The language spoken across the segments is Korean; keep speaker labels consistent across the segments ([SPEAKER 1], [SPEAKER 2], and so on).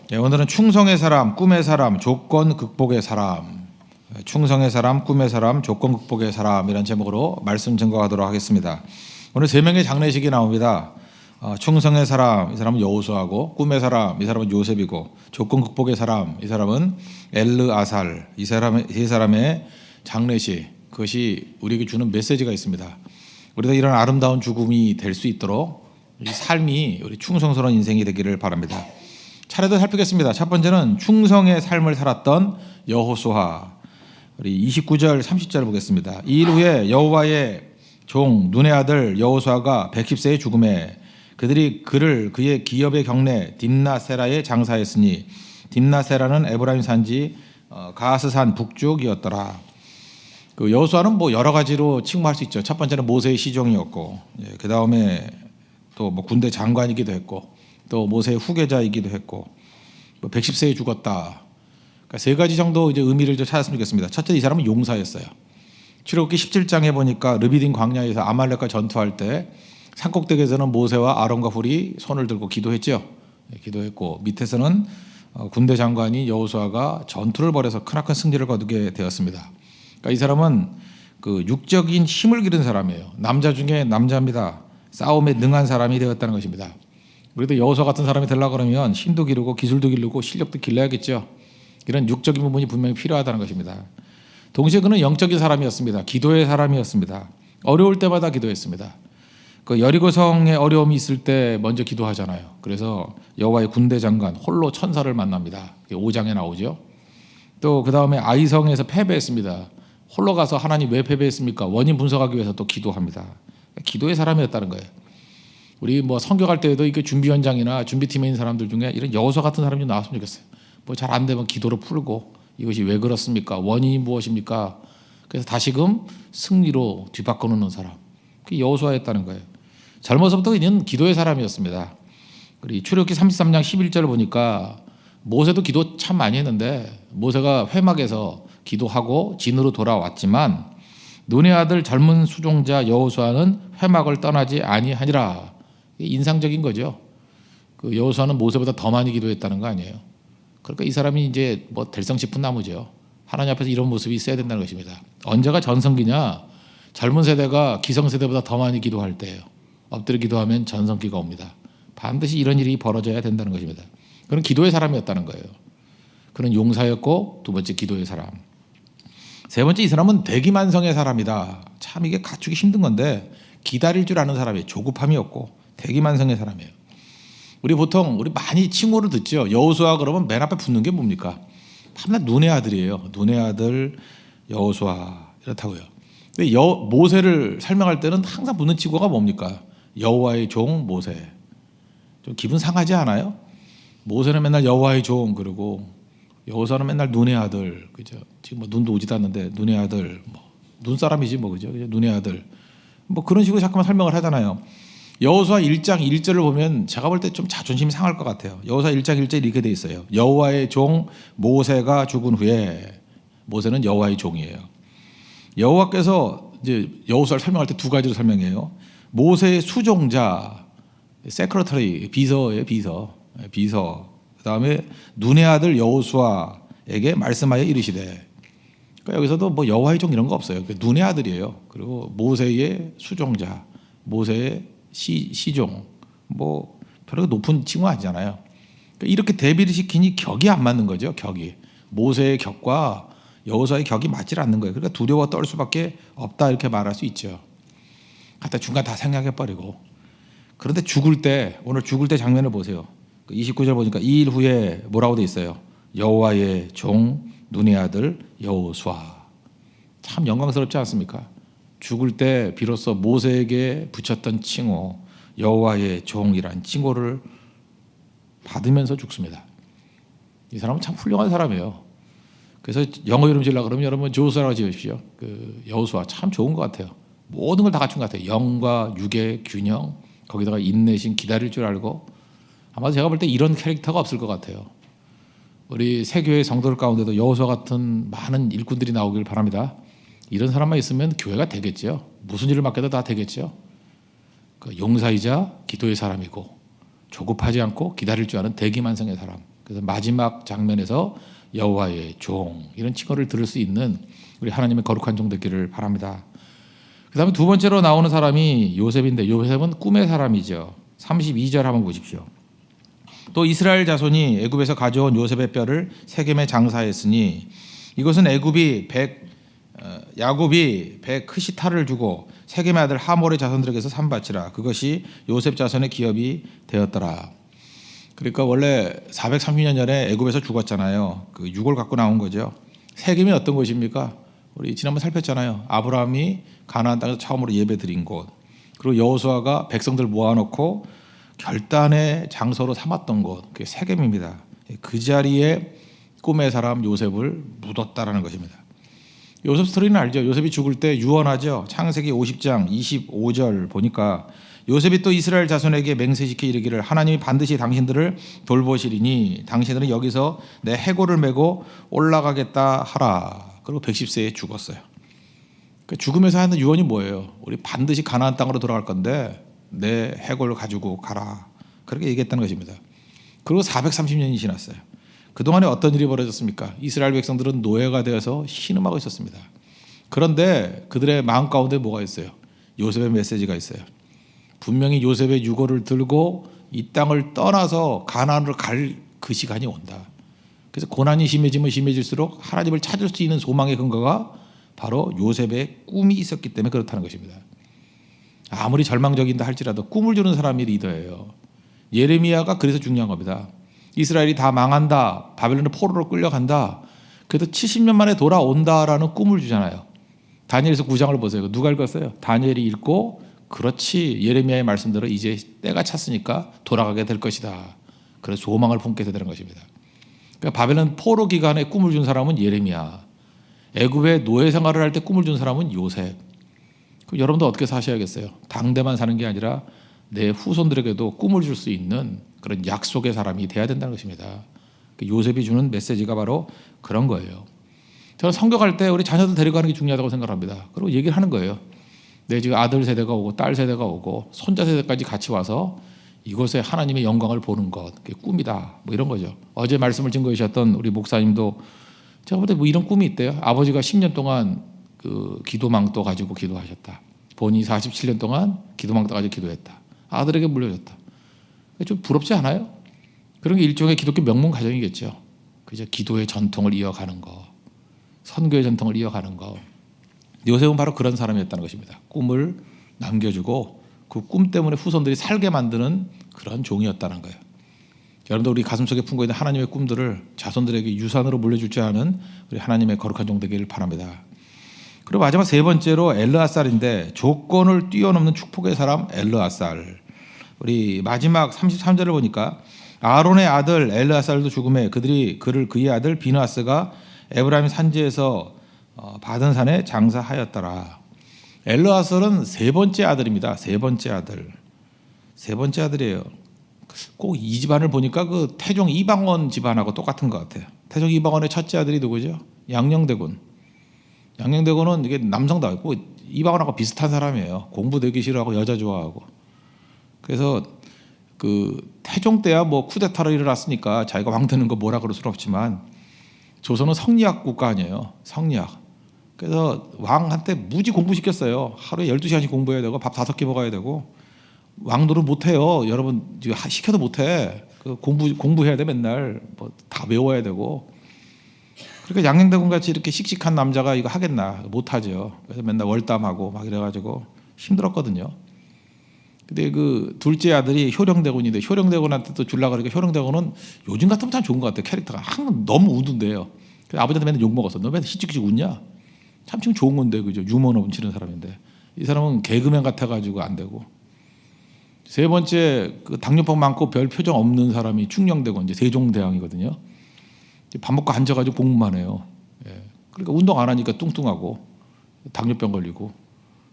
[SPEAKER 1] 네, 오늘은 충성의 사람, 꿈의 사람, 조건 극복의 사람. 충성의 사람, 꿈의 사람, 조건 극복의 사람이라는 제목으로 말씀 증거하도록 하겠습니다. 오늘 세 명의 장례식이 나옵니다. 충성의 사람, 이 사람은 여호수아고, 꿈의 사람, 이 사람은 요셉이고, 조건 극복의 사람, 이 사람은 엘르아살. 이 세 사람의 장례식, 그것이 우리에게 주는 메시지가 있습니다. 우리가 이런 아름다운 죽음이 될 수 있도록 이 삶이 우리 충성스러운 인생이 되기를 바랍니다. 차례도 살피겠습니다. 첫 번째는 충성의 삶을 살았던 여호수아. 우리 29절 30절 보겠습니다. 이 일 후에 여호와의 종 눈의 아들 여호수아가 110세에 죽음에 그들이 그를 그의 기업의 경내 딥나세라에 장사했으니 딥나세라는 에브라임 산지 가스산 북쪽이었더라. 그 여호수아는 뭐 여러 가지로 칭호할 수 있죠. 첫 번째는 모세의 시종이었고, 그 다음에 또 뭐 군대 장관이기도 했고, 또 모세의 후계자이기도 했고, 110세에 죽었다. 그러니까 세 가지 정도 이제 의미를 좀 찾았으면 좋겠습니다. 첫째, 이 사람은 용사였어요. 출애굽기 17장에 보니까 르비딘 광야에서 아말렉과 전투할 때 산꼭대기에서는 모세와 아론과 훌이 손을 들고 기도했죠. 기도했고, 밑에서는 군대 장관이 여호수아가 전투를 벌여서 크나큰 승리를 거두게 되었습니다. 그러니까 이 사람은 그 육적인 힘을 기른 사람이에요. 남자 중에 남자입니다. 싸움에 능한 사람이 되었다는 것입니다. 그래도 여호수아 같은 사람이 되려고 그러면 힘도 기르고 기술도 기르고 실력도 길러야겠죠. 이런 육적인 부분이 분명히 필요하다는 것입니다. 동시에 그는 영적인 사람이었습니다. 기도의 사람이었습니다. 어려울 때마다 기도했습니다. 그 여리고성에 어려움이 있을 때 먼저 기도하잖아요. 그래서 여호와의 군대 장관 홀로 천사를 만납니다. 5장에 나오죠. 또 그 다음에 아이성에서 패배했습니다. 홀로 가서 하나님 왜 패배했습니까? 원인 분석하기 위해서 또 기도합니다. 기도의 사람이었다는 거예요. 우리 뭐 성경할 때에도 이게 준비 현장이나 준비팀에 있는 사람들 중에 이런 여호수아 같은 사람이 좀 나왔으면 좋겠어요. 뭐 잘 안 되면 기도로 풀고 이것이 왜 그렇습니까? 원인이 무엇입니까? 그래서 다시금 승리로 뒤바꿔놓는 사람. 그게 여호수아였다는 거예요. 젊어서부터 그는 기도의 사람이었습니다. 우리 출애굽기 33장 11절을 보니까 모세도 기도 참 많이 했는데 모세가 회막에서 기도하고 진으로 돌아왔지만 눈의 아들 젊은 수종자 여호수아는 회막을 떠나지 아니하니라. 인상적인 거죠. 그 여호수아는 모세보다 더 많이 기도했다는 거 아니에요. 그러니까 이 사람이 이제 뭐 될성 싶은 나무죠. 하나님 앞에서 이런 모습이 있어야 된다는 것입니다. 언제가 전성기냐? 젊은 세대가 기성세대보다 더 많이 기도할 때예요. 엎드려 기도하면 전성기가 옵니다. 반드시 이런 일이 벌어져야 된다는 것입니다. 그는 기도의 사람이었다는 거예요. 그는 용사였고, 두 번째 기도의 사람. 세 번째, 이 사람은 대기만성의 사람이다. 참 이게 갖추기 힘든 건데 기다릴 줄 아는 사람이에요. 조급함이 없고 대기만성의 사람이에요. 우리 많이 칭호를 듣죠. 여호수아 그러면 맨 앞에 붙는 게 뭡니까? 밤낮 눈의 아들이에요. 눈의 아들 여호수아 이렇다고요. 근데 모세를 설명할 때는 항상 붙는 칭호가 뭡니까? 여호와의 종 모세. 좀 기분 상하지 않아요? 모세는 맨날 여호와의 종 그러고 여호수아는 맨날 눈의 아들, 그죠? 지금 뭐 눈도 오지도 않는데 눈의 아들, 뭐 눈사람이지 뭐 그죠? 눈의 아들, 뭐 그런 식으로 자꾸만 설명을 하잖아요. 여호수아 1장 1절을 보면 제가 볼 때 좀 자존심이 상할 것 같아요. 여호수아 1장 1절 이렇게 돼 있어요. 여호와의 종 모세가 죽은 후에, 모세는 여호와의 종이에요. 여호와께서 이제 여호수아를 설명할 때 두 가지로 설명해요. 모세의 수종자, 세크레터리, 비서예요, 비서. 그다음에 눈의 아들 여호수아에게 말씀하여 이르시되. 그러니까 여기서도 뭐 여호와의 종 이런 거 없어요. 눈의 아들이에요. 그리고 모세의 수종자, 모세의 시종, 뭐 별로 높은 칭호 아니잖아요. 그러니까 이렇게 대비를 시키니 격이 안 맞는 거죠. 격이 모세의 격과 여호수아의 격이 맞질 않는 거예요. 그러니까 두려워 떨 수밖에 없다 이렇게 말할 수 있죠. 갖다 중간 다 생략해 버리고. 그런데 오늘 죽을 때 장면을 보세요. 29절 보니까 이 일 후에 뭐라고 돼 있어요? 여호와의 종 눈의 아들 여호수아. 참 영광스럽지 않습니까? 죽을 때 비로소 모세에게 붙였던 칭호 여호와의 종이란 칭호를 받으면서 죽습니다. 이 사람은 참 훌륭한 사람이에요. 그래서 영어 이름 지으려고 그러면 여러분 조수아라고 지으십시오. 그 여호수아 참 좋은 것 같아요. 모든 걸 다 갖춘 것 같아요. 영과 육의 균형, 거기다가 인내심, 기다릴 줄 알고. 아마 제가 볼 때 이런 캐릭터가 없을 것 같아요. 우리 세교회 성도들 가운데도 여호수아 같은 많은 일꾼들이 나오길 바랍니다. 이런 사람만 있으면 교회가 되겠죠. 무슨 일을 맡겨도 다 되겠죠. 그 용사이자 기도의 사람이고 조급하지 않고 기다릴 줄 아는 대기만성의 사람. 그래서 마지막 장면에서 여호와의 종 이런 칭호를 들을 수 있는 우리 하나님의 거룩한 종 되기를 바랍니다. 그다음에 두 번째로 나오는 사람이 요셉인데 요셉은 꿈의 사람이죠. 32절 한번 보십시오. 또 이스라엘 자손이 애굽에서 가져온 요셉의 뼈를 세겜에 장사했으니 이것은 야곱이 크시타를 주고 세겜의 아들 하몰의 자손들에게서 산밭이라 그것이 요셉 자손의 기업이 되었더라. 그러니까 원래 430년 전에 애굽에서 죽었잖아요. 그 유골 갖고 나온 거죠. 세겜이 어떤 곳입니까? 우리 지난번 살폈잖아요. 아브라함이 가나안 땅에서 처음으로 예배 드린 곳. 그리고 여호수아가 백성들 모아놓고 결단의 장소로 삼았던 곳. 그게 세겜입니다. 그 자리에 꿈의 사람 요셉을 묻었다라는 것입니다. 요셉 스토리는 알죠. 요셉이 죽을 때 유언하죠. 창세기 50장 25절 보니까 요셉이 또 이스라엘 자손에게 맹세시켜 이르기를 하나님이 반드시 당신들을 돌보시리니 당신들은 여기서 내 해골을 메고 올라가겠다 하라. 그리고 110세에 죽었어요. 그러니까 죽으면서 하는 유언이 뭐예요? 우리 반드시 가나안 땅으로 돌아갈 건데 내 해골을 가지고 가라. 그렇게 얘기했다는 것입니다. 그리고 430년이 지났어요. 그동안에 어떤 일이 벌어졌습니까? 이스라엘 백성들은 노예가 되어서 신음하고 있었습니다. 그런데 그들의 마음 가운데 뭐가 있어요? 요셉의 메시지가 있어요. 분명히 요셉의 유골을 들고 이 땅을 떠나서 가나안으로 갈 그 시간이 온다. 그래서 고난이 심해지면 심해질수록 하나님을 찾을 수 있는 소망의 근거가 바로 요셉의 꿈이 있었기 때문에 그렇다는 것입니다. 아무리 절망적인다 할지라도 꿈을 주는 사람이 리더예요. 예레미야가 그래서 중요한 겁니다. 이스라엘이 다 망한다. 바벨론의 포로로 끌려간다. 그래도 70년 만에 돌아온다라는 꿈을 주잖아요. 다니엘서 9장을 보세요. 누가 읽었어요? 다니엘이 읽고 그렇지 예레미야의 말씀대로 이제 때가 찼으니까 돌아가게 될 것이다. 그래서 소망을 품게 되는 것입니다. 그러니까 바벨론 포로 기간에 꿈을 준 사람은 예레미야. 애굽의 노예 생활을 할 때 꿈을 준 사람은 요셉. 그럼 여러분도 어떻게 사셔야겠어요? 당대만 사는 게 아니라 내 후손들에게도 꿈을 줄 수 있는 그런 약속의 사람이 돼야 된다는 것입니다. 요셉이 주는 메시지가 바로 그런 거예요. 저는 성경할 때 우리 자녀들 데려가는 게 중요하다고 생각합니다. 그리고 얘기를 하는 거예요. 내 지금 아들 세대가 오고 딸 세대가 오고 손자 세대까지 같이 와서 이곳에 하나님의 영광을 보는 것, 그게 꿈이다. 뭐 이런 거죠. 어제 말씀을 증거해 주셨던 우리 목사님도 제가 볼 때 뭐 이런 꿈이 있대요. 아버지가 10년 동안 그 기도망도 가지고 기도하셨다. 본인이 47년 동안 기도망도 가지고 기도했다. 아들에게 물려줬다. 좀 부럽지 않아요? 그런 게 일종의 기독교 명문 가정이겠죠. 그죠? 기도의 전통을 이어가는 거, 선교의 전통을 이어가는 거. 요셉은 바로 그런 사람이었다는 것입니다. 꿈을 남겨주고 그 꿈 때문에 후손들이 살게 만드는 그런 종이었다는 거예요. 여러분들 우리 가슴속에 품고 있는 하나님의 꿈들을 자손들에게 유산으로 물려줄 줄 아는 우리 하나님의 거룩한 종 되기를 바랍니다. 그리고 마지막 세 번째로 엘르아살인데 조건을 뛰어넘는 축복의 사람 엘르아살. 우리 마지막 33절을 보니까 아론의 아들 엘르아살도 죽음에 그의 아들 비느하스가 에브라임 산지에서 받은 산에 장사하였더라. 엘르아살은 세 번째 아들입니다. 세 번째 아들이에요. 꼭 이 집안을 보니까 그 태종 이방원 집안하고 똑같은 것 같아요. 태종 이방원의 첫째 아들이 누구죠? 양녕대군. 양녕대군은 이게 남성도 있고 이방원하고 비슷한 사람이에요. 공부 되기 싫어하고 여자 좋아하고. 그래서 그 태종 때야 뭐 쿠데타로 일어났으니까 자기가 왕 되는 거 뭐라 그럴 수는 없지만 조선은 성리학 국가 아니에요. 성리학. 그래서 왕한테 무지 공부시켰어요. 하루에 12시간씩 공부해야 되고 밥 5끼 먹어야 되고 왕들은 못해요. 여러분 시켜도 못해. 그 공부해야 돼 맨날. 뭐 다 외워야 되고. 그러니까 양녕대군 같이 이렇게 씩씩한 남자가 이거 하겠나? 못하죠. 그래서 맨날 월담하고 막 이래가지고 힘들었거든요. 근데 그 둘째 아들이 효령대군인데 효령대군한테 또 주려고 그러니까 효령대군은 요즘 같으면 참 좋은 것 같아요. 캐릭터가 항상 너무 우둔데요. 그래서 아버지한테 맨날 욕먹었어. 너 맨날 시찍시찍 웃냐? 참 지금 좋은 건데 그죠? 유머 넘치는 사람인데 이 사람은 개그맨 같아가지고 안 되고. 세 번째 그 당뇨병 많고 별 표정 없는 사람이 충녕대군 이제 세종대왕이거든요. 밥 먹고 앉아가지고 공부만 해요. 예. 그러니까 운동 안 하니까 뚱뚱하고 당뇨병 걸리고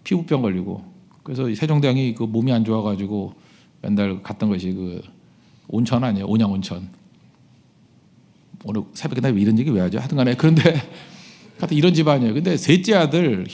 [SPEAKER 1] 피부병 걸리고 그래서 세종대왕이 그 몸이 안 좋아가지고 맨날 갔던 것이 그 온천 아니에요? 온양온천. 오늘 새벽에 나 이런 얘기 왜 하죠? 하여튼간에 그런데 하여튼 이런 집안이에요. 근데 셋째 아들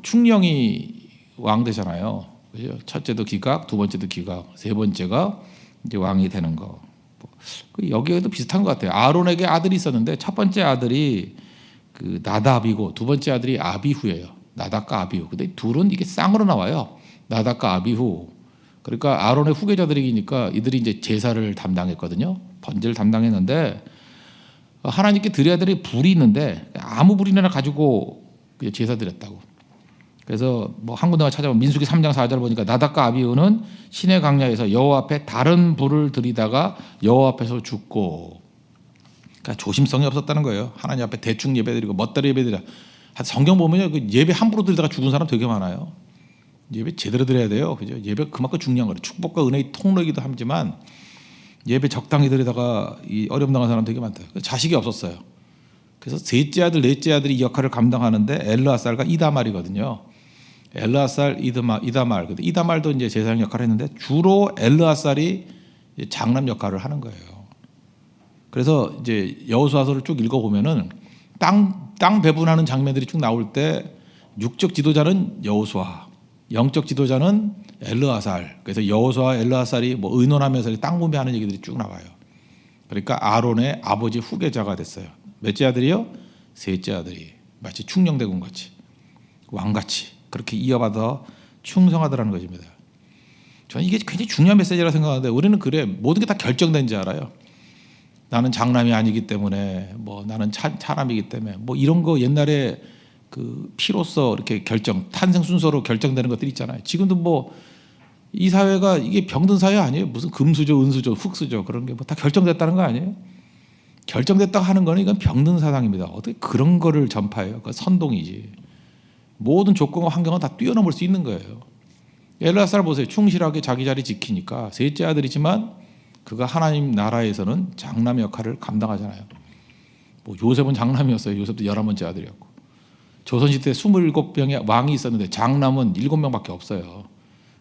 [SPEAKER 1] 충녕이 왕 되잖아요. 그죠? 첫째도 기각, 두 번째도 기각, 세 번째가 이제 왕이 되는 거. 여기에도 비슷한 것 같아요. 아론에게 아들이 있었는데 첫 번째 아들이 그 나답이고 두 번째 아들이 아비후예요. 나답과 아비후. 근데 둘은 이게 쌍으로 나와요. 나답과 아비후. 그러니까 아론의 후계자들이니까 이들이 이제 제사를 담당했거든요. 번제를 담당했는데 하나님께 드려야 될 불이 있는데 아무 불이나 가지고 제사 드렸다고. 그래서 뭐 한 군데가 찾아보면 민수기 3장 4절 보니까 나답과 아비후는 시내 광야에서 여호와 앞에 다른 불을 들이다가 여호와 앞에서 죽고. 그러니까 조심성이 없었다는 거예요. 하나님 앞에 대충 예배드리고 멋대로 예배드려. 성경 보면요, 그 예배 함부로 드리다가 죽은 사람 되게 많아요. 예배 제대로 드려야 돼요. 그죠? 예배 그만큼 중요한 거예요. 축복과 은혜의 통로이기도 하지만 예배 적당히 드리다가 이 어려움 당한 사람 되게 많다. 자식이 없었어요. 그래서 셋째 아들, 넷째 아들이 이 역할을 감당하는데 엘르아살과 이다말이거든요. 엘르아살, 이다말. 근데 이다말도 이제 제사장 역할을 했는데 주로 엘르아살이 장남 역할을 하는 거예요. 그래서 이제 여호수아서를 쭉 읽어 보면은 땅 배분하는 장면들이 쭉 나올 때 육적 지도자는 여호수아, 영적 지도자는 엘르아살. 그래서 여호수아, 엘르아살이 뭐 의논하면서 땅 분배하는 얘기들이 쭉 나와요. 그러니까 아론의 아버지 후계자가 됐어요. 몇째 아들이요? 셋째 아들이 마치 충령대군 같이 왕같이 그렇게 이어받아 충성하더라는 것입니다. 저는 이게 굉장히 중요한 메시지라고 생각하는데 우리는 그래 모든 게 다 결정된지 알아요. 나는 장남이 아니기 때문에 뭐 나는 차남이기 때문에 뭐 이런 거 옛날에 그 피로써 이렇게 탄생 순서로 결정되는 것들이 있잖아요. 지금도 뭐 이 사회가 이게 병든 사회 아니에요. 무슨 금수저, 은수저, 흙수저 그런 게 뭐 다 결정됐다는 거 아니에요? 결정됐다고 하는 거는 이건 병든 사상입니다. 어떻게 그런 거를 전파해요? 그 선동이지. 모든 조건과 환경은 다 뛰어넘을 수 있는 거예요. 엘르아살 보세요. 충실하게 자기 자리 지키니까 셋째 아들이지만 그가 하나님 나라에서는 장남 역할을 감당하잖아요. 뭐 요셉은 장남이었어요. 요셉도 11번째 아들이었고. 조선시대 27명의 왕이 있었는데 장남은 7명밖에 없어요.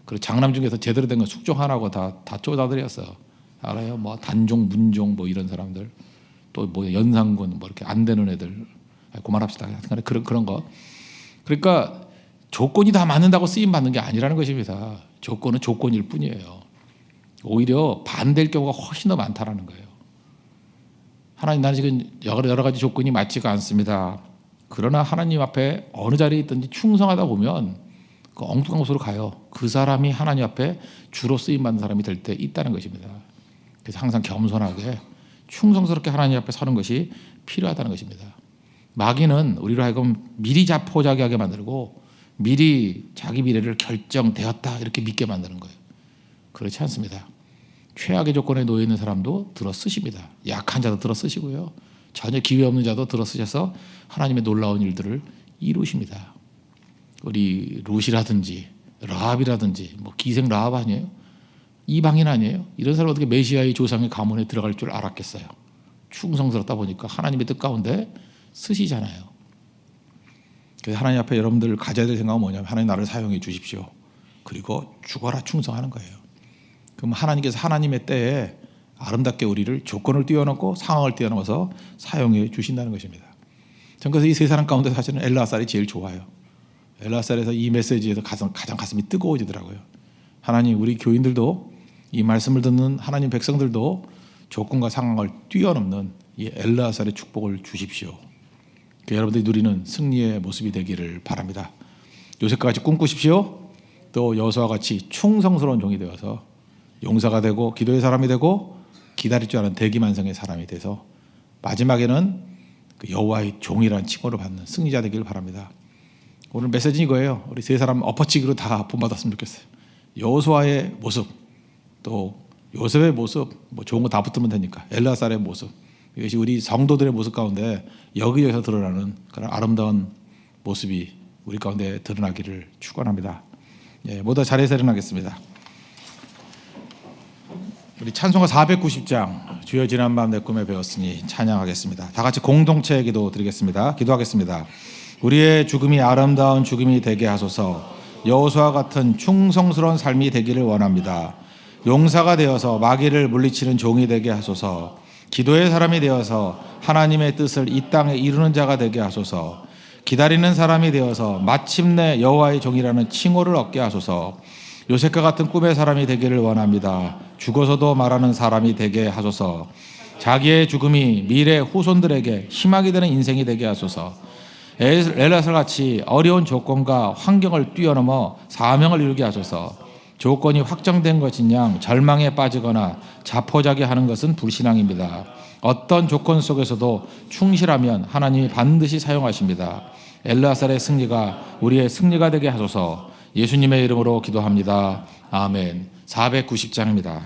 [SPEAKER 1] 그리고 장남 중에서 제대로 된 건 숙종 하나고 다 쪼다들이었어요. 알아요? 뭐 단종, 문종 뭐 이런 사람들. 또 뭐 연산군 뭐 이렇게 안 되는 애들. 그만합시다. 그런 거. 그러니까 조건이 다 맞는다고 쓰임 받는 게 아니라는 것입니다. 조건은 조건일 뿐이에요. 오히려 반대일 경우가 훨씬 더 많다라는 거예요. 하나님, 나는 지금 여러 가지 조건이 맞지가 않습니다. 그러나 하나님 앞에 어느 자리에 있든지 충성하다 보면 그 엉뚱한 곳으로 가요. 그 사람이 하나님 앞에 주로 쓰임 받는 사람이 될 때 있다는 것입니다. 그래서 항상 겸손하게 충성스럽게 하나님 앞에 서는 것이 필요하다는 것입니다. 마귀는 우리로 하여금 미리 자포자기하게 만들고 미리 자기 미래를 결정되었다 이렇게 믿게 만드는 거예요. 그렇지 않습니다. 최악의 조건에 놓여 있는 사람도 들어 쓰십니다. 약한 자도 들어 쓰시고요. 전혀 기회 없는 자도 들어 쓰셔서 하나님의 놀라운 일들을 이루십니다. 우리 룻이라든지 라합이라든지 뭐 기생 라합 아니에요? 이방인 아니에요? 이런 사람 어떻게 메시아의 조상의 가문에 들어갈 줄 알았겠어요? 충성스럽다 보니까 하나님의 뜻 가운데 쓰시잖아요. 그래서 하나님 앞에 여러분들 가져야 될 생각은 뭐냐면 하나님 나를 사용해 주십시오. 그리고 죽어라 충성하는 거예요. 그럼 하나님께서 하나님의 때에 아름답게 우리를 조건을 뛰어넘고 상황을 뛰어넘어서 사용해 주신다는 것입니다. 전 그래서 이 세 사람 가운데 사실은 엘르아살이 제일 좋아요. 엘르아살에서 이 메시지에서 가장 가슴이 뜨거워지더라고요. 하나님, 우리 교인들도 이 말씀을 듣는 하나님 백성들도 조건과 상황을 뛰어넘는 이 엘르아살의 축복을 주십시오. 여러분들이 누리는 승리의 모습이 되기를 바랍니다. 요셉과 같이 꿈꾸십시오. 또 여호수아와 같이 충성스러운 종이 되어서 용사가 되고 기도의 사람이 되고 기다릴 줄 아는 대기만성의 사람이 돼서 마지막에는 그 여호와의 종이라는 칭호를 받는 승리자 되기를 바랍니다. 오늘 메시지는 이거예요. 우리 세 사람 엎어치기로 다 본받았으면 좋겠어요. 여호수아의 모습, 또 요셉의 모습, 뭐 좋은 거 다 붙으면 되니까 엘르아살의 모습, 이것이 우리 성도들의 모습 가운데 여기저기서 드러나는 그런 아름다운 모습이 우리 가운데 드러나기를 축원합니다. 예, 모두 자리에서 일어나겠습니다. 우리 찬송가 490장 주여 지난 밤 내 꿈에 배웠으니 찬양하겠습니다. 다 같이 공동체 기도 드리겠습니다. 기도하겠습니다. 우리의 죽음이 아름다운 죽음이 되게 하소서. 여호수아와 같은 충성스러운 삶이 되기를 원합니다. 용사가 되어서 마귀를 물리치는 종이 되게 하소서. 기도의 사람이 되어서 하나님의 뜻을 이 땅에 이루는 자가 되게 하소서. 기다리는 사람이 되어서 마침내 여호와의 종이라는 칭호를 얻게 하소서. 요셉과 같은 꿈의 사람이 되기를 원합니다. 죽어서도 말하는 사람이 되게 하소서. 자기의 죽음이 미래 후손들에게 희망이 되는 인생이 되게 하소서. 엘라살 같이 어려운 조건과 환경을 뛰어넘어 사명을 이루게 하소서. 조건이 확정된 것인 양 절망에 빠지거나 자포자기 하는 것은 불신앙입니다. 어떤 조건 속에서도 충실하면 하나님이 반드시 사용하십니다. 엘라살의 승리가 우리의 승리가 되게 하소서. 예수님의 이름으로 기도합니다. 아멘. 490장입니다.